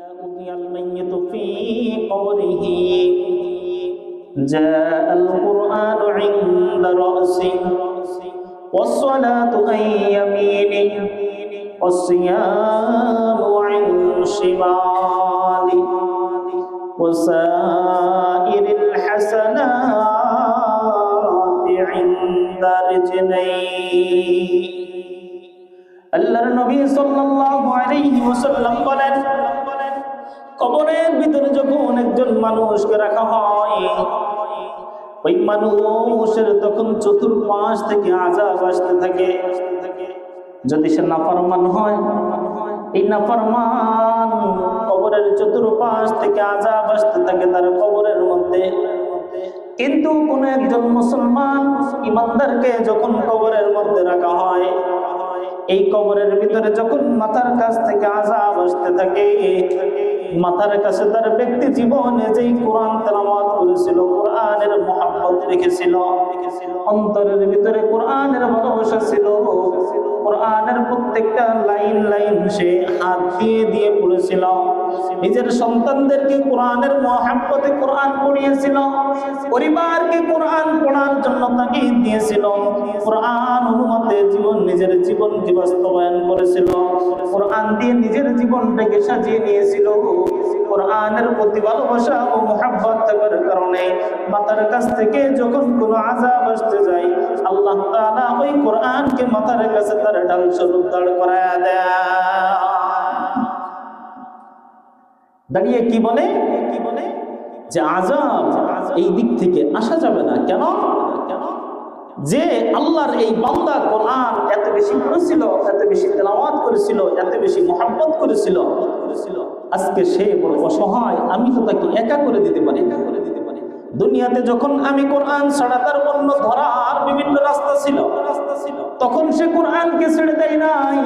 أُلْقِيَ الْمَيِّتُ فِي قَبْرِهِ جاء القرآن عند رأسه والصلاة عن يمينه والصيام عن شماله وسائر الحسنات عند رجليه আল্লাহর নবী সাল্লাল্লাহু আলাইহি ওয়াসাল্লাম বলেন, কবরের ভিতরে যখন একজন মানুষকে রাখা হয়, ওই মানুষের তখন চতুর্পাশ থেকে আযাব আসতে থাকে। যদি সে নাফরমান হয়, এই নাফরমান কবরের চতুর্পাশ থেকে আযাব আসতে থাকে তার কবরের মধ্যে। কিন্তু কোন একজন মুসলমান ইমানদারকে যখন কবরের মধ্যে রাখা হয়, এই কবরের ভিতরে যখন মাথার কাছ থেকে আযাব আসতে থাকে, মাথার কাছে তার ব্যক্তি জীবনে যেই কোরআন তেলাওয়াত করেছিল, কোরআনের মুহাব্বত রেখেছিল, অন্তরের ভিতরে কোরআনের ভালোবাসা ছিল, কোরআনের প্রত্যেকটা লাইন লাইন সে হাত দিয়ে দিয়ে পড়েছিল, নিজের সন্তানদেরকে কোরআনের মুহাব্বতে কোরআন পড়িয়েছিল, পরিবারকে কোরআন পড়ার জন্য তাগিদ দিয়েছিল, কোরআন অনুমতে নিজের জীবনকে বাস্তবায়ন করেছিল, কোরআন দিয়ে নিজের জীবনটাকে সাজিয়ে নিয়েছিল। কোরআনের প্রতি ভালোবাসা ও মুহাব্বত থাকার কারণে মাথার কাছ থেকে যখন কোনো আযাব আসতে যায়, আল্লাহ তাআলা ওই কোরআনকে মাথার কাছে তার ঢাল স্বরূপ দাঁড় করায়া দেয়। দাঁড়িয়ে কি বলে যে আযাব এই দিক থেকে আসা যাবে না। কেন? যে আল্লাহর এই বান্দা কোরআন এত বেশি পড়েছিল, এত বেশি তেলাওয়াত করেছিল, এত বেশি মুহাব্বত করেছিল, আজকে সে বড় অসহায়, আমি তো তাকে একা করে দিতে পারি। দুনিয়াতে যখন আমি কোরআন ছাড়া তার অন্য ধরার বিভিন্ন রাস্তা ছিল, তখন সে কোরআনকে ছেড়ে দেয় নাই।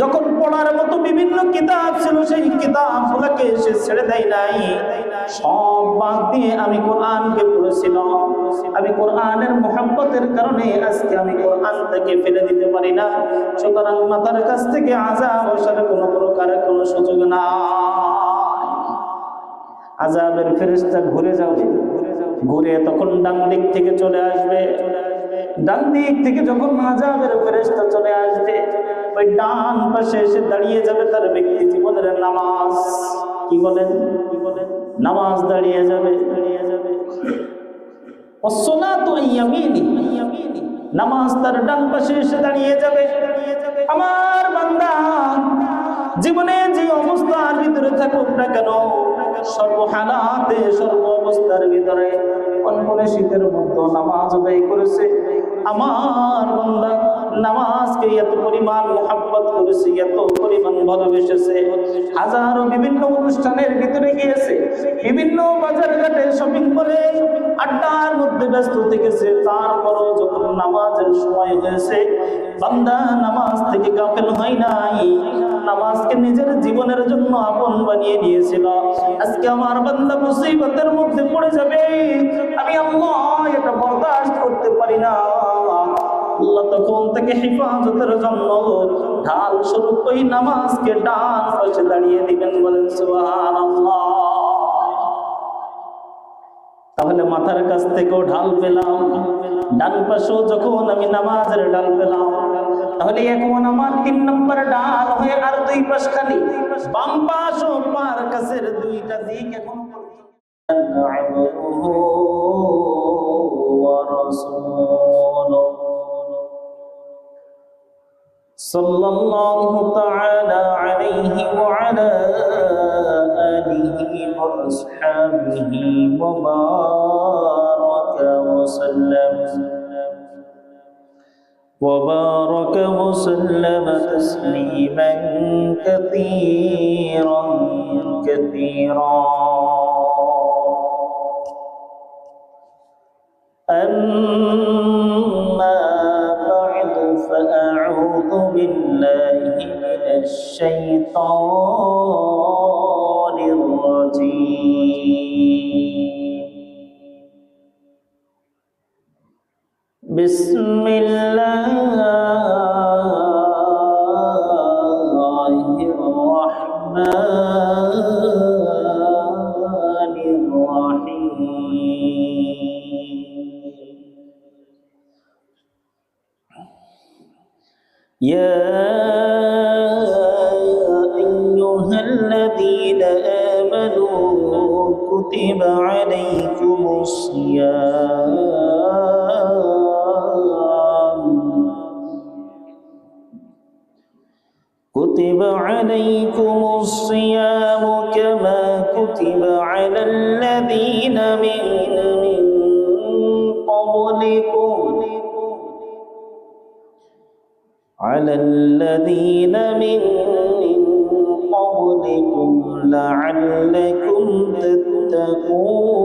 যখন পড়ার মতো বিভিন্ন কিতাব ছিল, সেই কিতাবগুলোকে সে ছেড়ে দেয় নাই। সব বাদ দিয়ে আমি কোরআনকে পড়েছিলাম। আমি কোরআনের মুহাব্বতের কারণে আজকে আমি কোরআন থেকে ফেলে দিতে পারি না। সুতরাং মাথার কাছ থেকে আযাব আসার কোনো প্রকার কোনো সুযোগ নাই। আযাবের ফেরেশতা ঘুরে যাবে, ঘুরে তখন ডান দিক থেকে চলে আসবে। ডান দিক থেকে যখন আযাবের ফেরেশতা চলে আসবে, ওই ডান পাশে এসে দাঁড়িয়ে যাবে তার ব্যক্তি জীবনের নামাজ। কি বলেন? নামাজ দাঁড়িয়ে যাবে। ওয়াসসালাতু আন ইয়ামিনি, নামাজ তার ডান পাশে এসে দাঁড়িয়ে যাবে। আমার বান্দা জীবনে যে অবস্থার ভিতরে থাকুক না কেন, সর্বহালাতে সর্ব অবস্থার ভিতরে কোন শীতের মধ্যে নামাজ আদায় করেছে। আমার বান্দা নামাজকে এত পরিমাণ মুহাব্বত করেছে, এত পরিমাণ ভালোবেসেছে, হাজারো বিভিন্ন অনুষ্ঠানের ভিতরে গিয়েছে, বিভিন্ন বাজার ঘাটে শপিং করে আড্ডার মধ্যে ব্যস্ত থেকেছে। তারপরও যখন নামাজের সময় হয়েছে, বান্দা নামাজ থেকে গাফেল হয় নাই, নামাজকে নিজের জীবনের জন্য আপন বানিয়ে নিয়েছিল। আজকে আমার বান্দা মুসিবতের মধ্যে পড়ে যাবে, আমি আল্লাহ এটা বরদাস্ত করতে পারি না। আল্লাহ তখন থেকে হেফাজতের জন্য ঢাল স্বরূপ ওই নামাজকে ডান পাশে দাঁড়িয়ে দিবেন। বলেন সুবহানাল্লাহ। তাহলে মাথার কাছ থেকেও ঢাল পেলাম, ডান পাশেও যখন আমি নামাজের ঢাল পেলাম, তাহলে এখন আমার 3 নম্বর ডাল হয়ে আর 2 পাশ খালি, বাম পাশ ও পার কাছের 2টা দিক এখন সাল্লাল্লাহু তাআলা আলাইহি ওয়া আলা আলিহি ওয়া আসহাবিহি ওয়া বারাকা ওয়া সাল্লাম وبارك وسلم تسليما كثيرا كثيرا. أما بعد فأعوذ بالله من الشيطان الرجيم. بسم الله الرحمن يا أيها الذين آمنوا كتب عليكم الصيام كما كتب على الذين من قبلكم لعلكم تتقون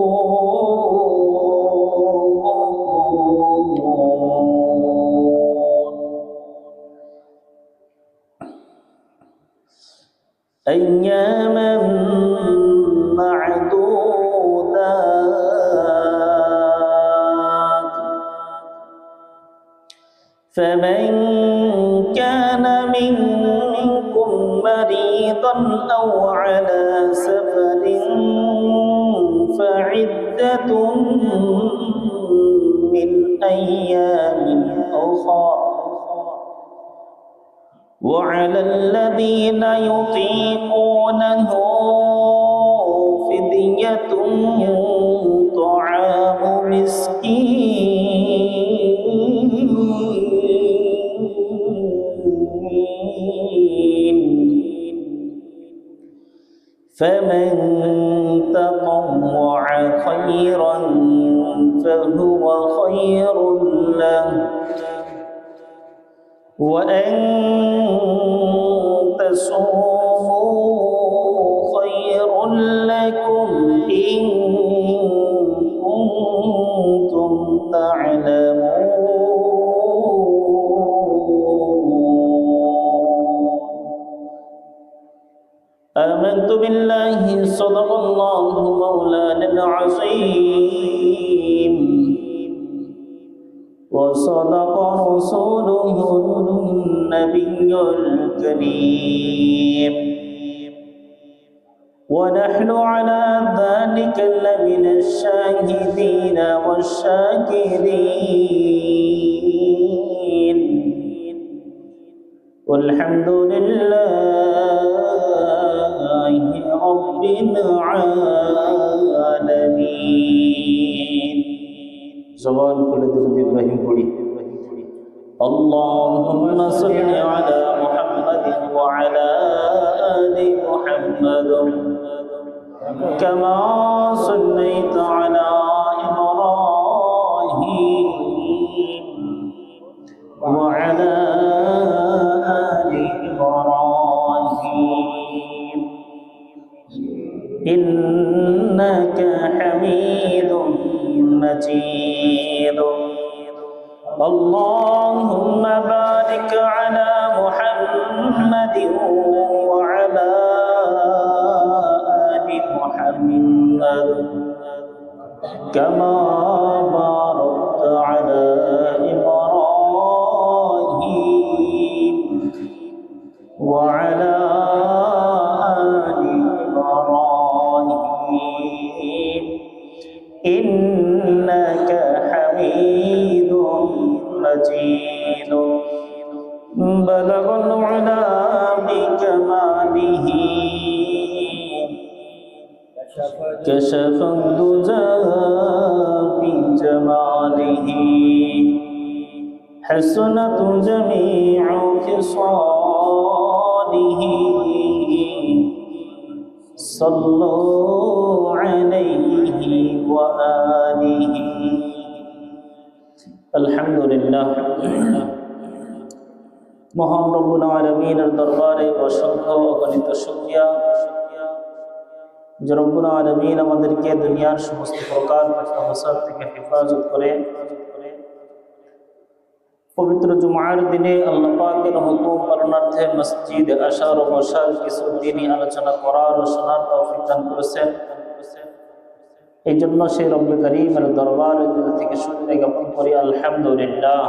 أياما معدودات فمن كان منكم مريضا أو على سفر فعدة من أيام أخرى وعلى الذين يطيقونه فدية طعام مسكين فمن تطوع خيرا فهو خير له وأن تصوموا خير لكم إن كنتم تعلمون آمنت بالله صدق الله مولانا العظيم وصدق رسوله النبي الكريم ونحن على ذلك لمن الشاهدين والشاكرين والحمد لله رب العالمين زبان كل درود إبراهيم قولي اللهم صل على محمد وعلى آل محمد كما صليت على إبراهيم وعلى آل إبراهيم إنك حميد مجيد اللهم بارك على محمد وعلى آل محمد كما باركت على إبراهيم وعلى آل إبراهيم إنك حميد مجيد بلغ العلا بكماله كشف الدجى بجماله حسنت جميع خصاله صلوا عليه وآله الحمد لله মহান রব্বুল আলামিনের দরবারে অসংখ্য অগণিত শুকরিয়া যে রব্বুল আলামিন আমাদেরকে দুনিয়ার সমস্ত প্রকার সমস্যা থেকে হেফাজত করে পবিত্র জুমার দিনে আল্লাহ পাকের হুকুম পালনার্থে মসজিদে আসার ও বসার কিছু দিনই আলোচনা করার ও শোনার তৌফিক দান করেছেন। এই জন্য সেই রব্বুল কারীমের দরবারে দিল থেকে শুকরিয়া জ্ঞাপন করি আলহামদুলিল্লাহ।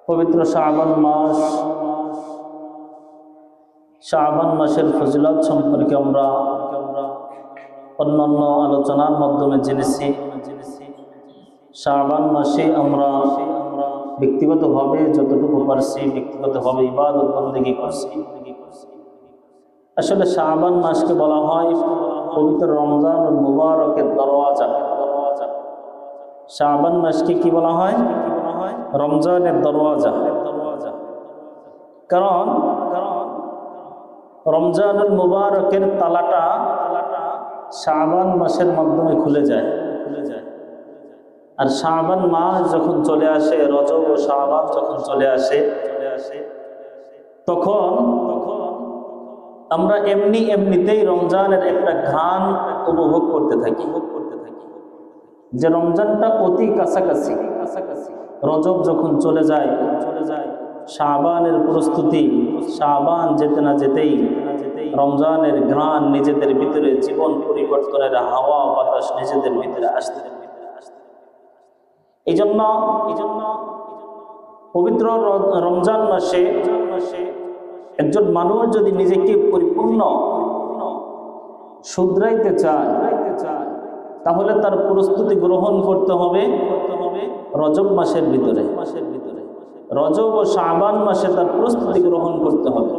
পবিত্র শাবান মাস শাবান মাসের ফজিলত সম্পর্কে আমরা অন্যান্য আলোচনার মাধ্যমে জেনেছি। শাবান মাসে আমরা ব্যক্তিগতভাবে যতটুকু পারছি ব্যক্তিগতভাবে ইবাদত বন্দেগী করছি। আসলে শাবান মাসকে বলা হয় পবিত্র রমজান মুবারকের দরওয়াজা। শাবান মাসকে কি বলা হয়? রমজানের দরওয়াজা। কারণ রমজানুল মুবারকের তালাটা শাবান মাসের মাধ্যমে খুলে যায়। আর শাবান মাস যখন চলে আসে, রজব ও শাবান যখন চলে আসে তখন আমরা এমনিতেই রমজানের একটা ঘ্রাণ উপভোগ করতে থাকি যে রমজানটা অতি কাছাকাছি। রজব যখন চলে যায়, শাবানের প্রস্তুতি, শাবান যেতে না যেতেই রমজানের ঘ্রাণ নিজেদের ভিতরে, জীবন পরিবর্তনের হাওয়া বাতাস নিজেদের ভিতরে আসতে। এই জন্য পবিত্র রমজান মাসে একজন মানুষ যদি নিজেকে পরিপূর্ণ শুধরাইতে চায় তাহলে তার প্রস্তুতি গ্রহণ করতে হবে রজব মাসের ভিতরে। রজব ও শাবান মাসে তার প্রস্তুতি গ্রহণ করতে হবে।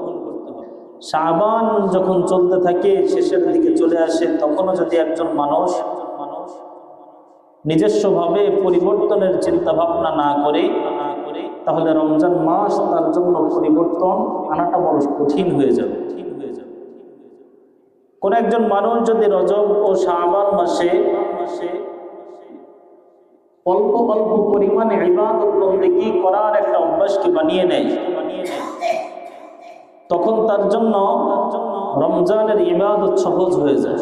শাবান যখন চলতে থাকে, শেষের দিকে চলে আসে, তখনও যদি একজন মানুষ নিজস্বভাবে পরিবর্তনের চিন্তা ভাবনা না করে তাহলে রমজান মাস তার জন্য পরিবর্তন আনাটা বড় কঠিন হয়ে যাবে। কোন একজন মানুষ যদি রজব ও শাবান মাসে অল্প অল্প পরিমাণে ইবাদত বন্দেগী করার একটা অভ্যাসকে বানিয়ে নেয়, তখন তার জন্য রমজানের ইবাদত সহজ হয়ে যায়।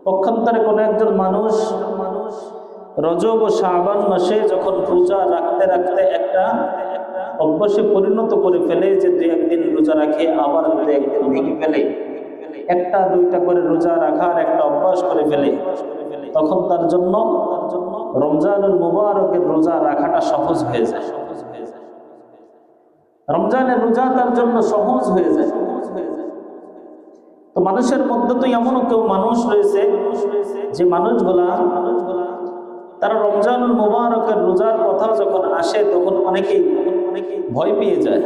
পক্ষান্তরে কোনো একজন মানুষ রজব ও শাবান মাসে যখন রোজা রাখতে রাখতে একটা অভ্যাসে পরিণত করে ফেলে যে দুই একদিন রোজা রাখে, আবার দুই একদিন ভেঙে ফেলে, একটা দুইটা করে রোজা রাখার একটা অভ্যাস করে ফেলে, তখন তার জন্য রমজানুল মুবারকের রোজা রাখাটা সহজ হয়ে যায়। রমজানের রোজা তার জন্য সহজ হয়ে যায়। তো মানুষের মধ্যে তো এমনও কেউ মানুষ রয়েছে যে মানুষগুলা তারা রমজানুল মুবারকের রোজার কথা যখন আসে তখন অনেকেই ভয় পেয়ে যায়।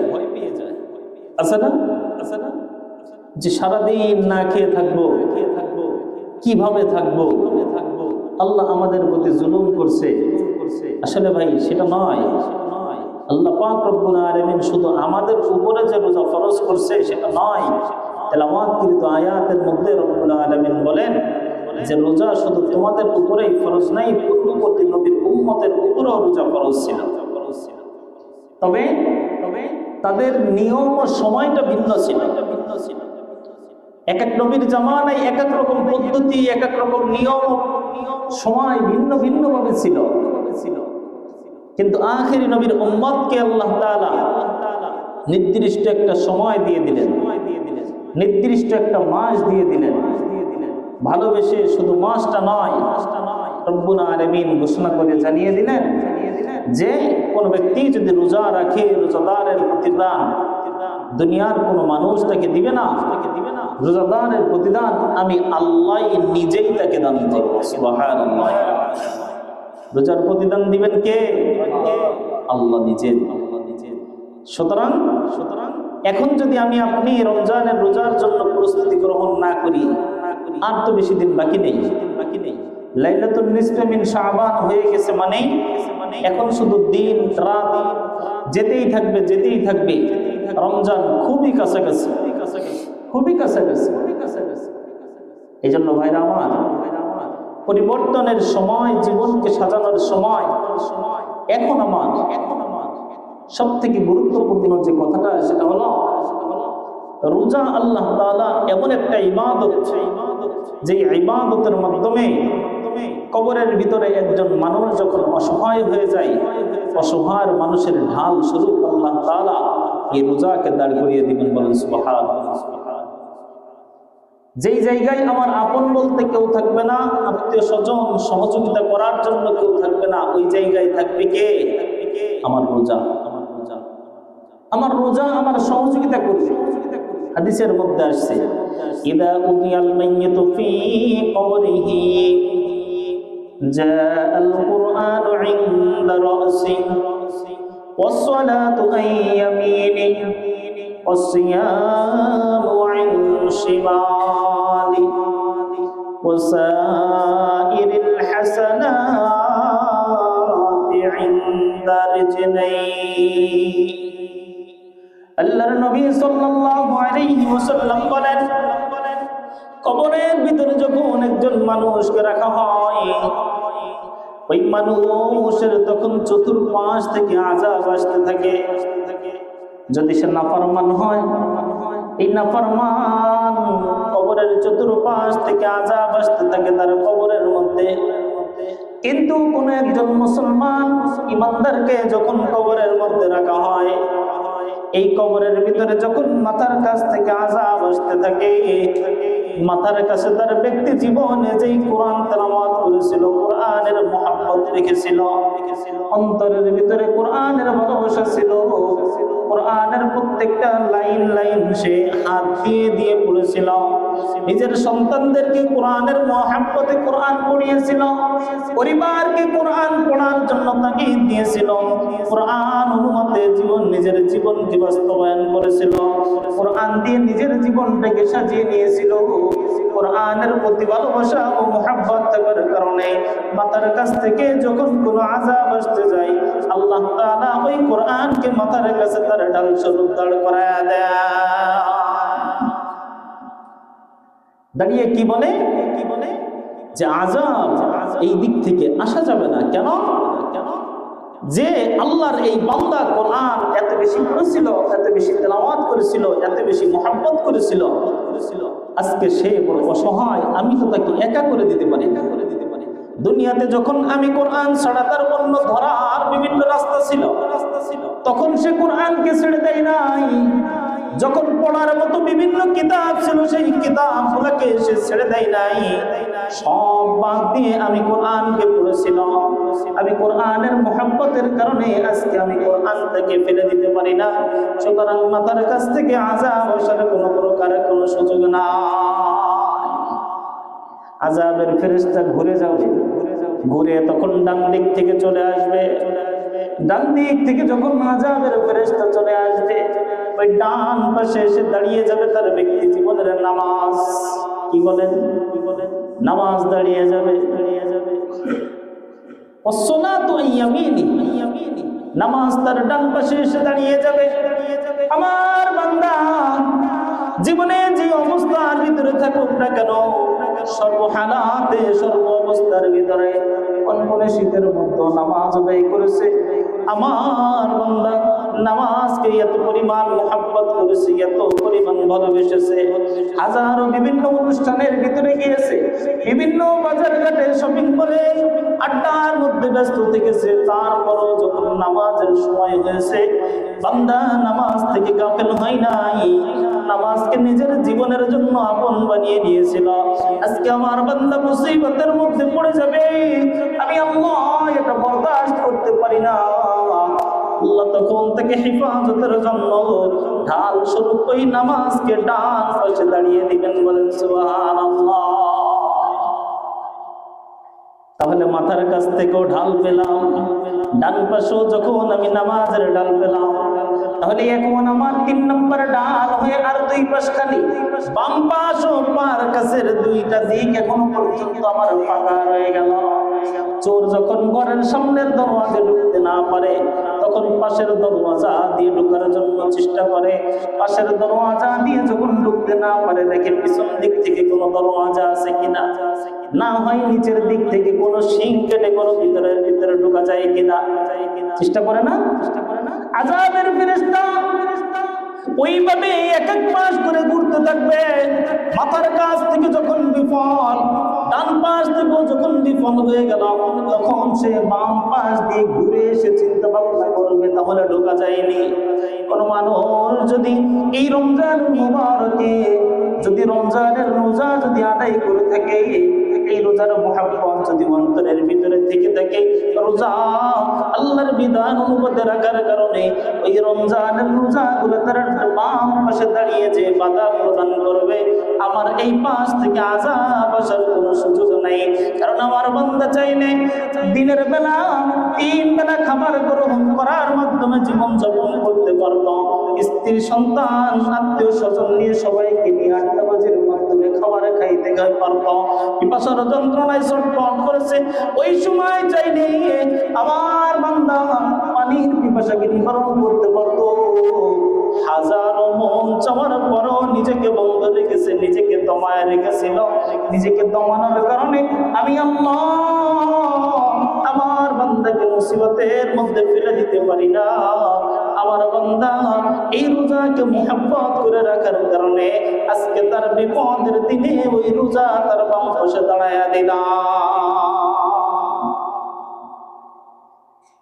আছে না যে সারাদিন না খেয়ে থাকবো, কিভাবে থাকবো, আল্লাহ আমাদের প্রতি জুলুম করছে। আসলে ভাই সেটা নয়। আল্লাহ পাক রব্বুল আলামিন শুধু আমাদের উপরে যে রোজা ফরজ করছে সেটা নয়। তেলাওয়াতকৃত আয়াতের মধ্যে রব্বুল আলামিন বলেন যে রোজা শুধু তোমাদের উপরেই ফরজ নাই, পূর্ববর্তী নবীর উম্মতের উপরেও রোজা ফরজ ছিল। তবে তাদের নিয়ম ও সময়টা ভিন্ন ছিল। এক এক নবীর জামানায় এক এক রকম পদ্ধতি, এক এক রকম নিয়ম, সময় ভিন্ন ভাবে ছিল। কিন্তু আখিরি নবীর উম্মতকে আল্লাহ তাআলা নির্দিষ্ট একটা সময় দিয়ে দিলেন, নির্দিষ্ট একটা মাস দিয়ে দিলেন। ভালোবেসে শুধু মাসটা নয়, রব্বুল আলামিন ঘোষণা করে জানিয়ে দিলেন যে কোন ব্যক্তি যদি রোজা রাখে, রোজাদারের প্রতিদান দুনিয়ার কোন মানুষ তাকে দিবে না। রোজাদারের প্রতিদান আমি আল্লাহ নিজেই তাকে দান করব। সুবহানাল্লাহ। রোজার প্রতিদান দিবেন কে? আল্লাহ নিজে। সুতরাং এখন যদি আমি আপনি রমজানের রোজার জন্য প্রস্তুতি গ্রহণ না করি, আর তো বেশি দিন বাকি নেই। লাইলাতুন নিসফে মিন শাবান হয়ে গেছে মানে এখন শুধু দিন রাত যেতেই থাকবে। রমজান খুবই কাছাকাছি। এই জন্য ভাইরা আমার, পরিবর্তনের সময়, জীবনকে সাজানোর সময় এখন আমার সব থেকে গুরুত্বপূর্ণ যে কথাটা সেটা হলো রোজা আল্লাহ তাআলা এমন একটা ইবাদত, যে ইবাদতের মাধ্যমে কবরের ভিতরে একজন মানুষ যখন অসহায় হয়ে যায়, অসহায় মানুষের ঢাল স্বরূপ আল্লাহ তাআলা এই রোজাকে দাঁড় করিয়ে দিবেন। বলেন সুবহানাল্লাহ। যেই জায়গায় আমার আপন বলতে কেউ থাকবে না, আত্মীয় স্বজন সহযোগিতা করার জন্য কেউ থাকবে না, ওই জায়গায় থাকবে কে? আমার রোজা। আমার রোজা আমার সহযোগিতা করবে। হাদিসের মধ্যে আসছে ইদা উদিয়াল মাইয়িতু ফি কবরিহি জাআল কুরআনু ইনদা রাসি ওয়াস-সালাতু আন ইয়ামিনি ওয়াস-সিয়ামু আন শিমালি ওয়াসাইরিল হাসানাতি ইনদা রিজলাই। আল্লাহর নবী সাল্লাল্লাহু আলাইহি ওয়াসাল্লাম বলেন, কবরের ভিতরে যখন একজন মানুষকে রাখা হয়, ওই মানুষের তখন চতুর্পাশ থেকে আযাব আসতে থাকে। যদি সে নাফরমান হয়, এই নাফরমান কবরের চতুর্পাশ থেকে আযাব আসতে থাকে তার কবরের মধ্যে। কিন্তু কোন একজন মুসলমান ইমানদারকে যখন কবরের মধ্যে রাখা হয়, এই কবরের ভিতরে যখন মাথার কাছ থেকে আযাব আসতে থাকে, মাথার কাছে তার ব্যক্তি জীবনে যেই কোরআন তেলাওয়াত করেছিল, কোরআনের মহব্বত রেখেছিল, অন্তরের ভিতরে কোরআনের ভালোবাসা ছিল, কোরআনের প্রত্যেকটা লাইন লাইন সে হাত দিয়ে দিয়ে পড়েছিল, নিজের সন্তানদেরকে কোরআনের মহব্বতে কোরআন পড়িয়েছিল, পরিবারকে কোরআন পড়ার জন্য তাগিদ দিয়েছিল, কোরআন অনুমতে নিজের জীবনকে বাস্তবায়ন করেছিল, কোরআন দিয়ে নিজের জীবনটাকে সাজিয়ে নিয়েছিল। কোরআনের প্রতি ভালোবাসা ও মুহাব্বত থাকার কারণে মাথার কাছ থেকে যখন কোনো আযাব আসতে যায়, আল্লাহ তাআলা ওই কোরআনকে মাথার কাছে তার ঢাল স্বরূপ দাঁড় করায়া দেয়। দাঁড়িয়ে কি বলে যে আযাব এই দিক থেকে আসা যাবে না। কেন? যে আল্লাহর এই বান্দা কোরআন এত বেশি পড়েছিল, এত বেশি তেলাওয়াত করেছিল, এত বেশি মুহাব্বত করেছিল, আজকে সে বড় অসহায়, আমি তো তাকে একা করে দিতে পারি। দুনিয়াতে যখন আমি কোরআন ছাড়া তার অন্য ধরার বিভিন্ন রাস্তা ছিল, তখন সে কোরআনকে ছেড়ে দেয় নাই। যখন পড়ার মতো বিভিন্ন কিতাব ছিল, সেই কিতাবগুলোকে সে ছেড়ে দেয় নাই। সব বাদ দিয়ে আমি কোরআনকে পড়েছিলাম। আমি কোরআনের মুহাব্বতের কারণে আজকে আমি কোরআন থেকে ফেলে দিতে পারি না। সুতরাং মাথার কাছ থেকে আযাব আসার কোনো প্রকারের কোনো সুযোগ না। আযাবের ফেরেশতা ঘুরে যাবে, ঘুরে তখন ডান দিক থেকে চলে আসবে। ডান দিক থেকে যখন আযাবের ফেরেশতা চলে আসবে, ওই ডান পাশে এসে দাঁড়িয়ে যাবে তার ব্যক্তি জীবনের নামাজ। কি বলেন? নামাজ দাঁড়িয়ে যাবে। ওয়াস-সালাতু আন ইয়ামিনি, নামাজ তার ডান পাশে এসে দাঁড়িয়ে যাবে। আমার বান্দা জীবনে যে অবস্থার ভিতরে থাকুক না কেন, সর্বহালাতে সর্ব অবস্থার ভিতরে কোন শীতের মধ্যে নামাজ আদায় করেছে। আমার বান্দা নামাজকে এত পরিমাণ মুহাব্বত করেছে, এত পরিমাণ ভালোবেসেছে, হাজারো বিভিন্ন অনুষ্ঠানের ভিতরে গিয়েছে, বিভিন্ন বাজার ঘাটে শপিং করে আড্ডার মধ্যে ব্যস্ত থেকেছে। তারপরও যখন নামাজের সময় হয়েছে, বান্দা নামাজ থেকে গাফেল হয় নাই, নামাজকে নিজের জীবনের জন্য আপন বানিয়ে নিয়েছিল। আজকে আমার বান্দা মুসিবতের মধ্যে পড়ে যাবে, আমি আল্লাহ এটা বরদাস্ত করতে পারি না। আল্লাহ তখন তাকে হেফাজতের জন্য ঢাল স্বরূপ ওই নামাজকে ডান পাশে দাঁড়িয়ে দিবেন। বলেন সুবহানাল্লাহ। তাহলে মাথার কাছ থেকেও ঢাল পেলাম, ডান পাশেও যখন আমি নামাজের ঢাল পেলাম, তাহলে এখন আমার 3 নম্বর ডাল হয়ে আর 2 পাশ খালি। বাম পাশ ও পার কাছের 2টা দিক এখন পর্যন্ত আমার ফাঁকা রয়ে গেল। চোর যখন ঘরের সামনের দরওয়াজা ঢুকতে না পারে, তখন পাশের দরওয়াজা দিয়ে ঢোকার জন্য চেষ্টা করে। পাশের দরওয়াজা দিয়ে যখন ঢুকতে না পারে, দেখে পিছন দিক থেকে কোনো দরওয়াজা আছে কিনা, না হয় নিচের দিক থেকে কোনো শিং কেটে কোনো ভিতরে ঢোকা যায় কিনা, চেষ্টা করে না। আযাবের ফেরেশতা ওইভাবে এক পাশ করে ঘুরতে থাকবে। মাথার কাছ থেকে যখন বিফল, ডান পাশ থেকে যখন বিফল হয়ে গেল, তখন সে বাম পাশ দিয়ে ঘুরে এসে চিন্তা ভাবনা করবে, তাহলে ঢোকা যায়নি। কোন মানুষ যদি এই রমজান মুবারকে যদি রমজানের রোজা যদি আদায় করে থাকে, এই রোজার মুহাব্বত যদি অন্তরের ভিতরে থেকে থাকে রোজা আল্লাহর বিধান অনুপাতে রাখার কারণে ওই রমজানের রোজাগুলো তারা বাম পাশে দাঁড়িয়ে যে বাধা প্রদান করবে, আমার এই পাশ থেকে আযাব আসার কোনো সুযোগ নাই। কারণ আমার বান্দা চাইলে দিনের বেলা 3 বেলা খাবার গ্রহণ করার মাধ্যমে জীবন যাপন করতে পারত, স্ত্রী সন্তান আত্মীয় স্বজন নিয়ে সবাইকে নিয়ে 8টা বাজের মাধ্যমে খাবার খাইতে পারত, পিপাসার যন্ত্রণায় ছটফট করেছে, ওই সময় চাইলে আমার বান্দা পানির পিপাসাকে নিবারণ করতে পারত। হাজারো মন চাওয়ার পরও নিজেকে বন্ধ রেখেছে, নিজেকে দমায় রেখেছিল। নিজেকে দমানোর কারণে আমি আল্লাহ আমার বান্দাকে মুসিবতের মধ্যে ফেলে দিতে পারি না। আমার বান্দা এই রোজাকে মুহাব্বত করে রাখার কারণে আজকে তার বিপদের দিনে ওই রোজা তার বাম পাশে দাঁড়ায়া দিলাম।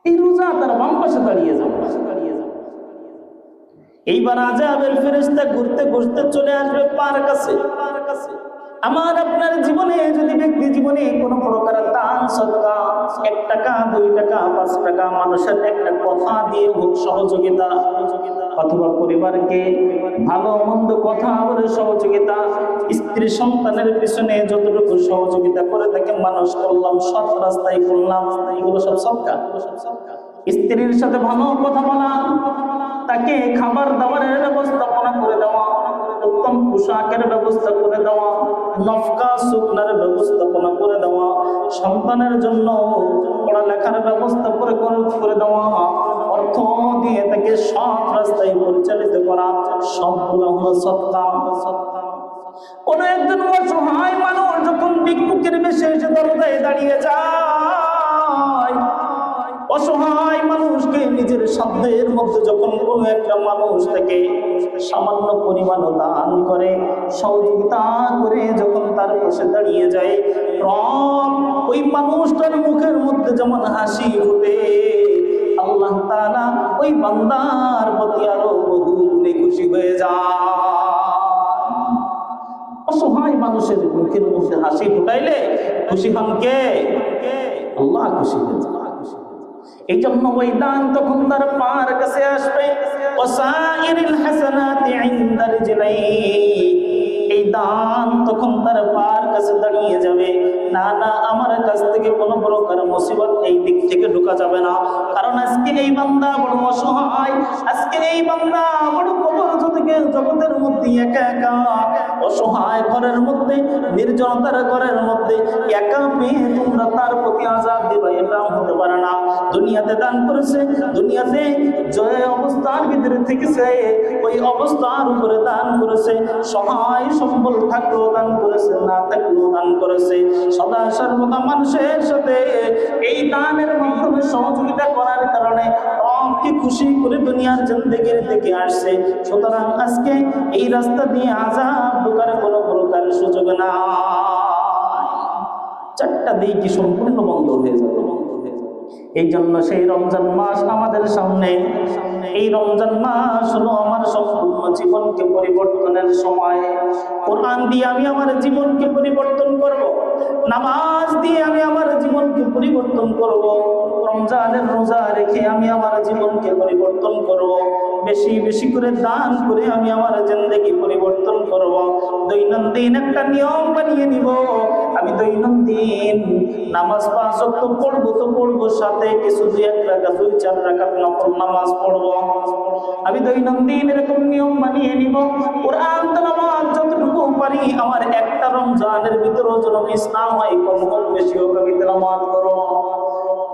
এই রোজা তার বাম পাশে দাঁড়িয়ে যাবে। এইবার আযাবের ফেরেশতা ঘুরতে ঘুরতে চলে আসবে পার কাছে। আমার আপনার জীবনে যদি ব্যক্তি জীবনে কোনো প্রকার দান সদকা, 1 টাকা 2 টাকা 5 টাকা, মানুষের একটা কথা দিয়ে হোক সহযোগিতা, অথবা পরিবারকে ভালো মন্দ কথা বলে সহযোগিতা, স্ত্রী সন্তানের পিছনে যতটুকু সহযোগিতা করে তাকে মানুষ করলাম, সৎ রাস্তায় করলাম, এগুলো সব সদকা। স্ত্রীর সাথে ভালো কথা বলা, তাকে খাবার দাবারের ব্যবস্থাপনা করে দেওয়া, উত্তম পোশাকের ব্যবস্থা করে দেওয়া, নফকা শুকনার ব্যবস্থাপনা করে দেওয়া, সন্তানের জন্য পড়ালেখার ব্যবস্থা করে দেওয়া, অর্থ দিয়ে তাকে সৎ রাস্তায় পরিচালিত করা, সবগুলো হলো সদকা। কোন একজন অসহায় মানুষ যখন ভিক্ষুকের বেশে এসে দরজায় দাঁড়িয়ে যায়, অসহায় মানুষকে নিজের সাধ্যের মধ্যে যখন কোনো একটা মানুষ থেকে সামান্য পরিমাণ দান করে, সহযোগিতা করে যখন তার পাশে দাঁড়িয়ে যায়, রব ওই মানুষটার মুখের মধ্যে যেমন হাসি ফুটে, আল্লাহ তাআলা ওই বান্দার প্রতি আরো বহুগুণে খুশি হয়ে যায়। অসহায় মানুষের মুখের মধ্যে হাসি ফুটাইলে খুশি হন কে? আল্লাহ খুশি হয়ে যায়। এই জন্য ওই দান তখন তার পার কাছে আসবে। ওয়াসাইরিল হাসানাতি ইনদা রিজলাইহি, এই দান তখন তার পার কাছে দাঁড়িয়ে যাবে। না না, আমার কাছ থেকে কোনো প্রকার মুসিবত এই দিক থেকে ঢোকা যাবে না, কারণ আজকে এই বান্দা বড় অসহায়, আজকে এই বান্দা বড় জগতের মধ্যে একা একা, অসহায় ঘরের মধ্যে, নির্জনতার ঘরের মধ্যে একা পেয়ে তোমরা তার প্রতি আযাব দিবা, এটা হতে পারে না। দুনিয়াতে দান করেছে, দুনিয়াতে যে অবস্থার ভিতরে থেকেছে ওই অবস্থার উপরে দান করেছে, সহায় সম্বল থাকলেও দান করেছে, না থাকলেও দান করেছে, সদা সর্বদা মানুষের সাথে এই দানের মাধ্যমে সহযোগিতা করার কারণে রবকে খুশি করে দুনিয়ার জিন্দেগির থেকে আসছে। সুতরাং আজকে এই রাস্তা দিয়ে আযাব ঢোকার কোনো প্রকার সুযোগ নাই। 4টা দিক কি সম্পূর্ণ বন্ধ হয়ে যাবে। এই জন্য সেই রমজান মাস আমাদের সামনে, এই রমজান মাস হলো আমার সম্পূর্ণ জীবনকে পরিবর্তনের সময়। কোরআন দিয়ে আমি আমার জীবনকে পরিবর্তন করব, নামাজ দিয়ে আমি আমার জীবনকে পরিবর্তন করব, রমজানের রোজা রেখে আমি আমার জীবনকে পরিবর্তন করব, বেশি বেশি করে দান করে আমি আমার জিন্দেগি পরিবর্তন করব। দৈনন্দিন একটা নিয়ম বানিয়ে নিব, আমি দৈনন্দিন নামাজ 5 ওয়াক্ত পড়বো তো পড়বো, সাথে কিছু 2-1 রাকাত 2-4 রাকাত নফল নামাজ পড়বো। আমি দৈনন্দিন এরকম নিয়ম বানিয়ে নিব। কোরআন তেলাওয়াত যতটুকু পারি আমার একটা রমজানের ভিতরেও যেন মিস না হয়, কম হোক বেশি হোক আমি তেলাওয়াত করব।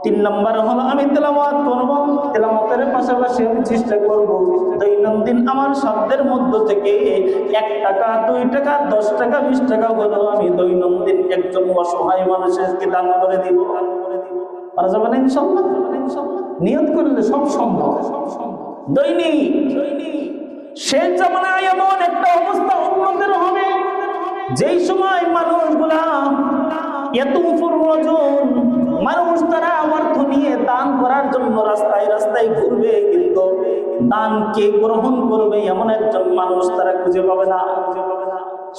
3 নম্বর হলো আমি তেলাওয়াত করব, তেলাওয়াতের পাশাপাশি আমি চেষ্টা করব দৈনন্দিন আমার শব্দের মধ্য থেকে 1 টাকা 2 টাকা 10 টাকা 20 টাকা হলেও আমি দৈনন্দিন একজন অসহায় মানুষকে দান করে দিব। পারা যাবে না ইনশাআল্লাহ? নিয়ত করলে সব সম্ভব। দৈনিক শেষ জামানায় এমন একটা অবস্থা উন্নতির হবে যেই সময় মানুষগুলা এত প্রয়োজন, মানুষ তারা অর্থ নিয়ে দান করার জন্য রাস্তায় রাস্তায় ঘুরবে, কিন্তু দান কে গ্রহণ করবে এমন একজন মানুষ তারা খুঁজে পাবে না।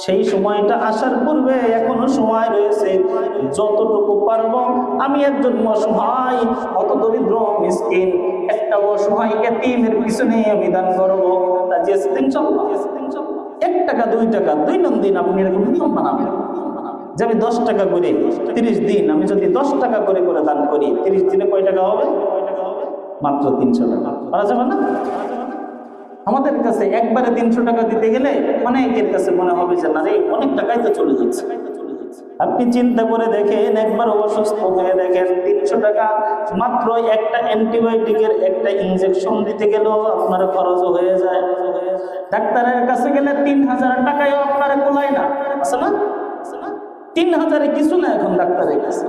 সেই সময়টা আসার পূর্বে এখনো সময় রয়েছে, যতটুকু পারবো আমি একজন অসহায় হতদরিদ্র মিসকিন একটা অসহায় এতিমের পিছনে আমি দান করবো। ইনশাআল্লাহ 1 টাকা 2 টাকা দৈনন্দিন আপনি এরকম নিয়ম বানাবেন যে আমি 10 টাকা করে 30 দিন আমি যদি 10 টাকা করে করে দান করি, 30 দিনে কয় টাকা হবে? মাত্র 300 টাকা। পারা যাবে না? আমাদের কাছে একবারে 300 টাকা দিতে গেলে অনেকের কাছে মনে হবে যে না রে, অনেক টাকাই তো চলে যাচ্ছে। আপনি চিন্তা করে দেখেন, একবার অসুস্থ হয়ে দেখেন 300 টাকা মাত্র একটা অ্যান্টিবায়োটিকের একটা ইনজেকশন দিতে গেলেও আপনার খরচ হয়ে যায়। ডাক্তারের কাছে গেলে 3000 টাকায়ও আপনার কোলায় না, আছে না? 3000-এ কিছু না এখন ডাক্তারের কাছে।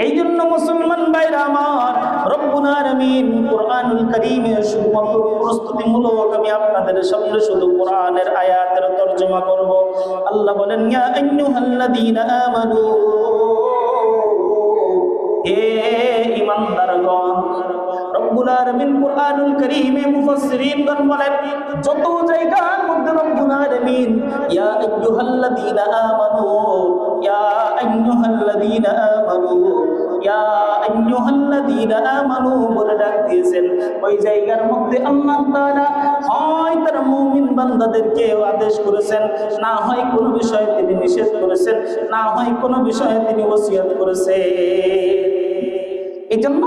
এই জন্য মুসলমান ভাইরা আমার, রব্বুল আলামিন কুরআনুল কারীমে শুধুমাত্র প্রস্তুতিমূলক আমি আপনাদের সামনে শুধু কোরআনের আয়াতের তরজমা করব। আল্লাহ বলেন, ইয়া আইয়ুহাল্লাযীনা আমানু, হে ঈমানদারগণ। রব্বুল আলামিন কুরআনুল কারীমে মুফাসসিরিনগণ বলেন, যত জায়গার মধ্যে রব্বুল আলামিন ইয়া আইয়ুহাল্লাযীনা আমানু, ইয়া আইয়ুহাল্লাযীনা আমানু, ইয়া আইয়ুহাল্লাযীনা আমানু বলে ডাক দিয়েছেন, ওই জায়গার মধ্যে আল্লাহ তাআলা হয় তার মুমিন বান্দাদেরকে আদেশ করেছেন, না হয় কোনো বিষয়ে তিনি নিষেধ করেছেন, না হয় কোনো বিষয়ে তিনি ওসিয়ত করেছেন। এই জন্য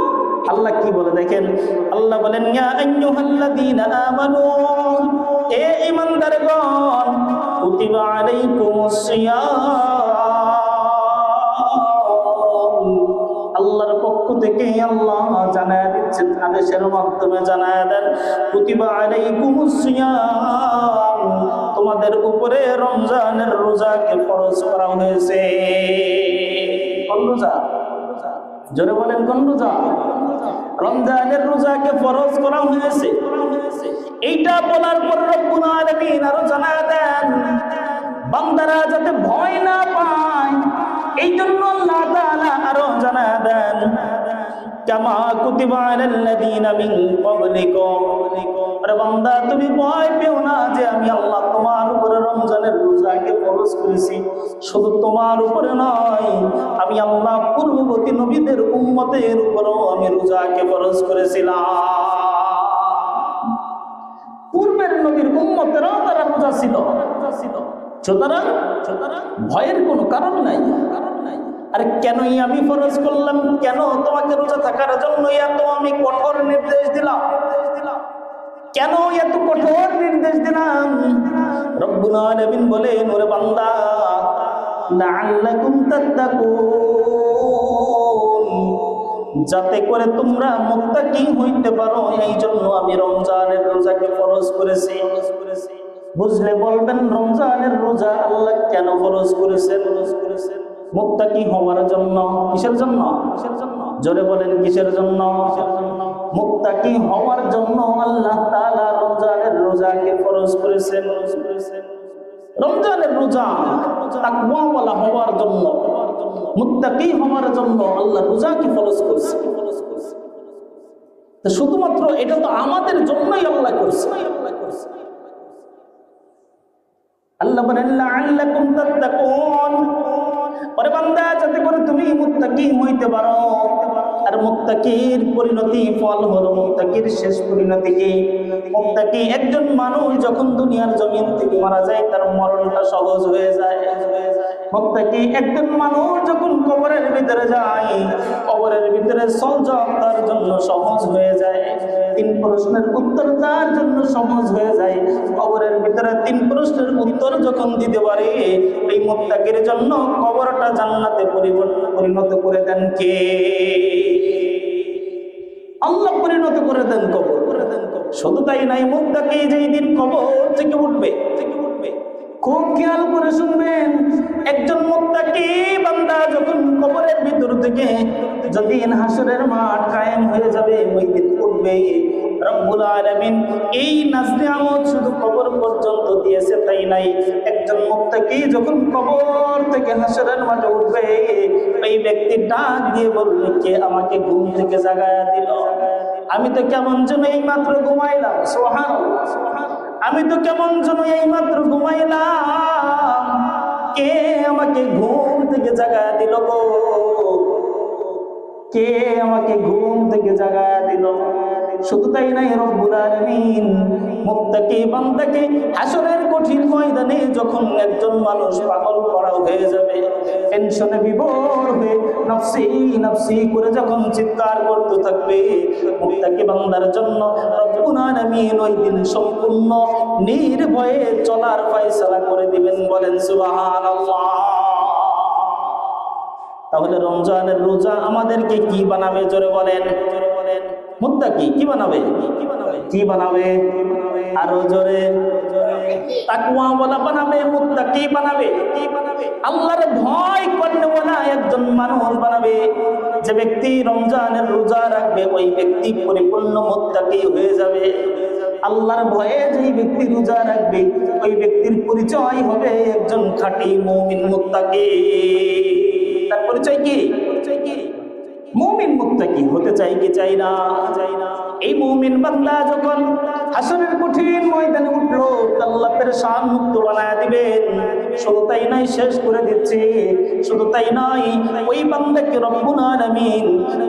আল্লাহ কি বলে দেখেন, আল্লাহ বলেন, ইয়া আইয়ুহাল্লাযীনা আমানু, হে ঈমানদারগণ, কুতিবা আলাইকুমুস সিয়াম। আল্লাহর পক্ষ থেকে আল্লাহ জানায়া দিচ্ছেন, আদেশের মাধ্যমে জানায়া দেন, কুতিবা আলাইকুমুস সিয়াম, তোমাদের উপরে রমজানের রোজাকে ফরজ করা হয়েছে। কোন রোজা? জোরে বলেন, কোন রোজা? রমজানের রোজাকে ফরজ করা হয়েছে। এইটা বলার পর রব্বুল আলামিন আরো জানায়া দেন, বান্দারা যাতে ভয় না পায়, এই জন্য আল্লাহ তাআলা আরো জানায়া দেন, কামা কুতিবা আলাল্লাযীনা মিন ক্বাবলিকুম, আরে বান্দা তুমি ভয় পেও না যে আমি আল্লাহ তোমার উপরে রমজানের রোজাকে ফরজ করেছি। শুধু তোমার উপরে নয়, আমি আল্লাহ পূর্ববর্তী নবীদের উম্মতের উপরেও আমি রোজাকে ফরজ করেছিলাম। পূর্বের নবীর উম্মতেরাও তারা রোজা ছিল। সুতরাং ভয়ের কোনো কারণ নাই। আরে কেনই আমি ফরজ করলাম, কেন তোমাকে রোজা থাকার জন্য এত আমি কঠোর নির্দেশ দিলাম, কেন এত কঠোর নির্দেশ দিলাম? রব্বুল আলামিন বলেন, ওরে বান্দা, লাআল্লাকুম তাত্তাকুন, যাতে করে তোমরা মুত্তাকি হইতে পারো, এই জন্য আমি রমজানের রোজাকে ফরজ করেছি। বুঝলে বলবেন, রমজানের রোজা আল্লাহ কেন ফরজ করেছেন? মুত্তাকি হওয়ার জন্য। কিসের জন্য? জোরে বলেন, কিসের জন্য? মুত্তাকি হওয়ার জন্য আল্লাহ তাআলা রমজানের রোজাকে ফরজ করেছেন। রমজানের রোজা তাকওয়াওয়ালা হওয়ার জন্য, মুত্তাকি হওয়ার জন্য আল্লাহ রোজাকে ফরজ করেছে। তো শুধুমাত্র এটা তো আমাদের জন্যই আল্লাহ করছে। আল্লাহ বলেন, লাআল্লাকুম তাত্তাকুন, ওরে বান্দা, যাতে করে তুমি মুত্তাকি হইতে পারো। আর মুত্তাকির পরিণতি, ফল হলো মুত্তাকির শেষ পরিণতি কি? মুত্তাকি একজন মানুষ যখন দুনিয়ার জমিন থেকে মারা যায়, তার মরণটা সহজ হয়ে যায়। মুত্তাকি একজন মানুষ যখন কবরের ভিতরে যায়, কবরের ভিতরে সওজা তার জন্য সহজ হয়ে যায়। 3 প্রশ্নের উত্তর তার জন্য সহজ হয়ে যায়। কবরের ভিতরে 3 প্রশ্নের উত্তর যখন দিতে পারে, এই মুত্তাকির জন্য কবরটা জান্নাতে পরিণত করে দেন কে? আল্লাহ পরিণত করে দেন কবর। শুধু তাই নাই, মুত্তাকি যেই দিন কবর থেকে উঠবে, খুব খেয়াল করে শুনবেন, একজন মুত্তাকি বান্দা যখন কবরের ভিতর থেকে যেদিন হাসরের মাঠ কায়েম হয়ে যাবে, ওই দিন উঠবে, রব্বুল আলামিন এই নাজরে আমত শুধু কবর পর্যন্ত দিয়েছে তাই নাই, একজন মুত্তাকি যখন কবর থেকে হাসরের মাঠে উঠবে, এই ব্যক্তি ডাক দিয়ে বলবে, কে আমাকে ঘুম থেকে জাগায়া দিল? আমি তো কেমন যেন এই মাত্র ঘুমাইলাম। সুবহানাল্লাহ, আমি তো কেমন যেন এই মাত্র ঘুমাইলাম। আমাকে ঘুম থেকে জাগায়া দিল গো? কে আমাকে ঘুম থেকে জাগায়া দিল? শুধু তাই নাই, রব্বুল আলামিন মুত্তাকি বান্দাকে হাসরের কঠিন ময়দানে যখন একজন মানুষ পাগল করা হয়ে যাবে, টেনশনে বিভোর হয়ে নফসি নফসি করে যখন চিৎকার করতে থাকবে, মুত্তাকি বান্দার জন্য রব্বুল আলামিন ওই দিন সম্পূর্ণ নির্ভয়ে চলার ফয়সালা করে দিবেন। বলেন সুবহানাল্লাহ। তাহলে রমজানের রোজা আমাদেরকে কি বানাবে? জোরে বলেন। মুত্তাকি কি বানাবে? কি বানাবে? আরো জোরে। তাকওয়াওয়ালা বানাবে, মুত্তাকি বানাবে। আল্লাহর ভয় করনেওয়ালা একজন মানুষ বানাবে। যে ব্যক্তি রমজানের রোজা রাখবে ওই ব্যক্তি পরিপূর্ণ মুত্তাকি হয়ে যাবে। আল্লাহর ভয়ে যেই ব্যক্তি রোজা রাখবে ওই ব্যক্তির পরিচয় হবে একজন খাঁটি মুমিন মুত্তাকি। তার পরিচয় কি? মুমিন মুত্তাকি হতে চাই কি চাই না? এই মুমিন বান্দা যখন হাসরের কঠিন ময়দানে উঠলো, আল্লাহ পেরেশান মুক্ত বানায় দিবেন। শুধু তাই নাই, শেষ করে দিচ্ছে। শুধু তাই নয়, ওই বান্দাকে রব্বুল আলামিন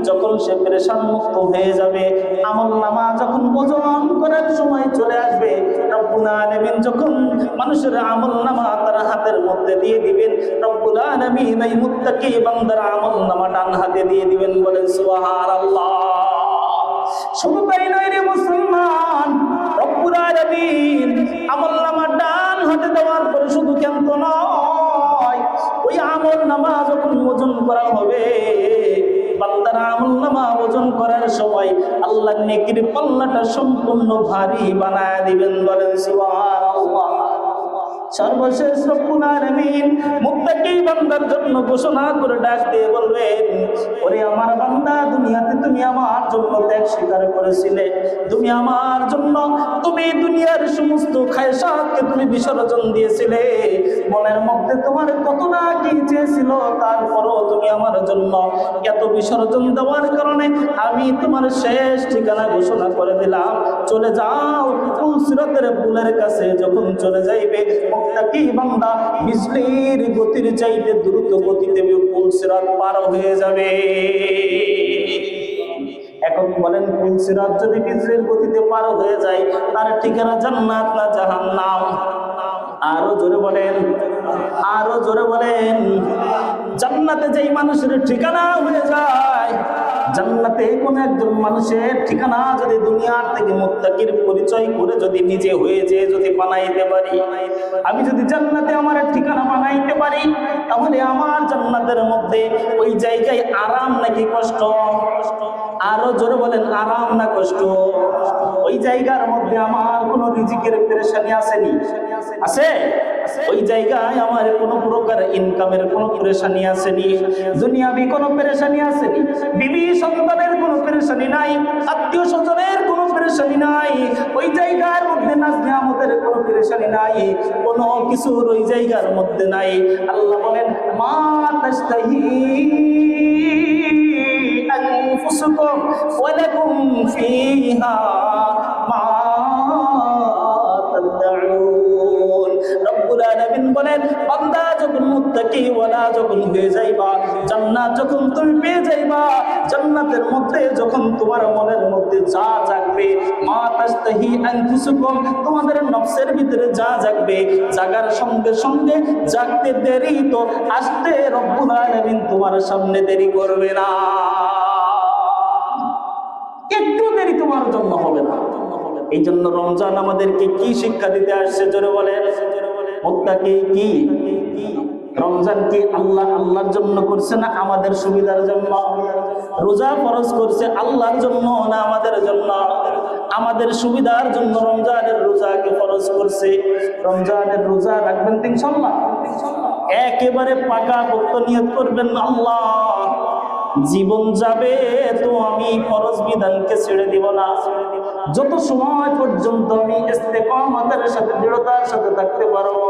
যখন সে পেরেশান মুক্ত হয়ে যাবে, আমলনামা যখন ওজন করার সময় চলে আসবে, রব্বুল আলামিন যখন মানুষের আমলনামা তার হাতের মধ্যে দিয়ে দিবেন, রব্বুল আলামিন এই মুত্তাকি বান্দার আমলনামা ডান হাতে দিয়ে দিবেন। বলেন সুবহানাল্লাহ। শুধু তাই নয় রে মুসলমান, রব্বুল আলামিন আমলনামা ডান হাতে দেওয়ার পরে শুধু ক্ষান্ত নয়, ওই আমলনামা যখন ওজন করা হবে, বান্দার আমলনামা ওজন করার সময় আল্লাহ নেকির পাল্লাটা সম্পূর্ণ ভারী বানায় দিবেন। বলেন সুবহানাল্লাহ। সর্বশেষ রব্বুল আলামিন মুত্তাকি বান্দার জন্য ঘোষণা করে ডাক দিয়ে বলবেন, ওরে আমার বান্দা, দুনিয়াতে তুমি আমার জন্য ত্যাগ স্বীকার করেছিলে, তুমি আমার জন্য তুমি দুনিয়ার সমস্ত খায়সাতকে তুমি বিসর্জন দিয়েছিলে, মনের মধ্যে তোমার কত না কি চেয়েছিল, তারপরও তুমি আমার জন্য এত বিসর্জন দেওয়ার কারণে আমি তোমার শেষ ঠিকানা ঘোষণা করে দিলাম। চলে যাও, সিরাতের পুলের কাছে যখন চলে যাইবে, মুত্তাকি বান্দা বিজলির গতির চাইতে দ্রুত গতিতে পুল সিরাত পার হয়ে যাবে। এখন বলেন, পুল সিরাত যদি বিজলির গতিতে পার হয়ে যায়, তার ঠিকানা জান্নাত না জাহান্নাম? আরো জোরে বলেন, আরো জোরে বলেন। জান্নাতে যেই মানুষের ঠিকানা হয়ে যায়, জান্নাতে কোন একজন মানুষের ঠিকানা যদি দুনিয়ার থেকে মুত্তাকির পরিচয় করে যদি নিজে হয়ে যে যদি বানাইতে পারি, আমি যদি জান্নাতে আমার ঠিকানা বানাইতে পারি, তাহলে আমার জান্নাতের মধ্যে ওই জায়গায় আরাম নাকি কষ্ট? আরো জোরে বলেন, আরাম না কষ্ট? ওই জায়গার মধ্যে আমার কোনো রিজিকের পেরেশানি আসেনি? আছে? ওই জায়গায় আমার কোনো প্রকার ইনকামের কোনো পেরেশানি আসেনি, দুনিয়াবি কোনো পেরেশানি আসেনি, বিবি সন্তানের কোনো পেরেশানি নাই, আত্মীয় স্বজনের কোনো পেরেশানি নাই, ওই জায়গার মধ্যে নাজ নিয়ামতের কোনো পেরেশানি নাই, কোনো কিছুর ওই জায়গার মধ্যে নাই। আল্লাহ বলেন, মা তাস্তাহি আনফুসুকুম ওয়া লাকুম ফিহা মা তাদউন। রব্বুল আলামিন বলেন, বান্দা যখন মুত্তাকি ওয়ালা যখন হয়ে যাইবা, জান্নাত যখন তুমি পেয়ে যাইবা, জান্নাতের মধ্যে যখন তোমার মনের মধ্যে যা জাগবে, মা তাস্তাহি আনফুসুকুম, তোমাদের নফসের ভিতরে যা জাগবে, জাগার সঙ্গে সঙ্গে জাগতে দেরি তো আসতে রব্বুল আলামিন তোমার সামনে দেরি করবে না, একটু দেরি তোমার জন্য হবে না। এই জন্য রমজান আমাদেরকে কি শিক্ষা দিতে আসছে? জোরে বলেন। মুত্তাকি কি? রমজান কি আল্লাহর জন্য করছে না আমাদের সুবিধার জন্য? রোজা ফরজ করছে আল্লাহর জন্য না আমাদের জন্য? আমাদের সুবিধার জন্য রমজানের রোজাকে ফরজ করছে। রমজানের রোজা রাখবেন ইনশাআল্লাহ, একেবারে পাকা পক্ত নিয়ত করবেন, আল্লাহ জীবন যাবে তো আমি ফরজ বিধানকে ছেড়ে দিব না, যত সময় পর্যন্ত আমি ইস্তেকামতের সাথে দৃঢ়তার সাথে থাকতে পারবো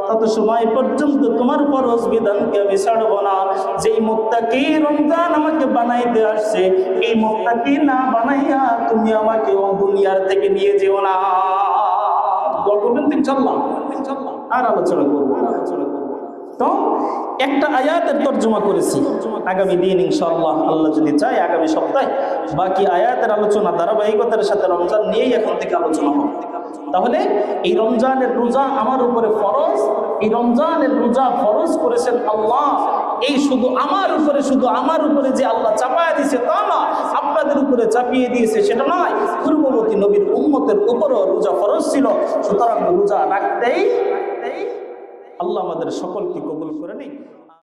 তত সময় পর্যন্ত তোমার ফরজ বিধানকে আমি ছাড়ব না। যেই মুত্তাকি রমজান আমাকে বানাইতে আসছে, এই মুত্তাকি না বানাইয়া তুমি আমাকে দুনিয়ার থেকে নিয়ে যেও না। গল্প ইনশাআল্লাহ আর আলোচনা করবো। তো একটা আয়াতের তর্জমা করেছি, আগামী দিন ইনশাআল্লাহ আল্লাহ যদি চায় আগামী সপ্তাহে বাকি আয়াতের আলোচনা ধারাবাহিকতার সাথে রমজান নিয়েই এখন থেকে আলোচনা হবে। তাহলে এই রমজানের রোজা আমার উপরে ফরজ, এই রমজানের রোজা ফরজ করেছেন আল্লাহ। এই শুধু আমার উপরে যে আল্লাহ চাপায় দিয়েছে তা না, আপনাদের উপরে চাপিয়ে দিয়েছে সেটা নয়, পূর্ববর্তী নবীর উম্মতের উপরও রোজা ফরজ ছিল। সুতরাং রোজা রাখতেই আল্লাহ আমাদের সকলকে কবুল করে নিন।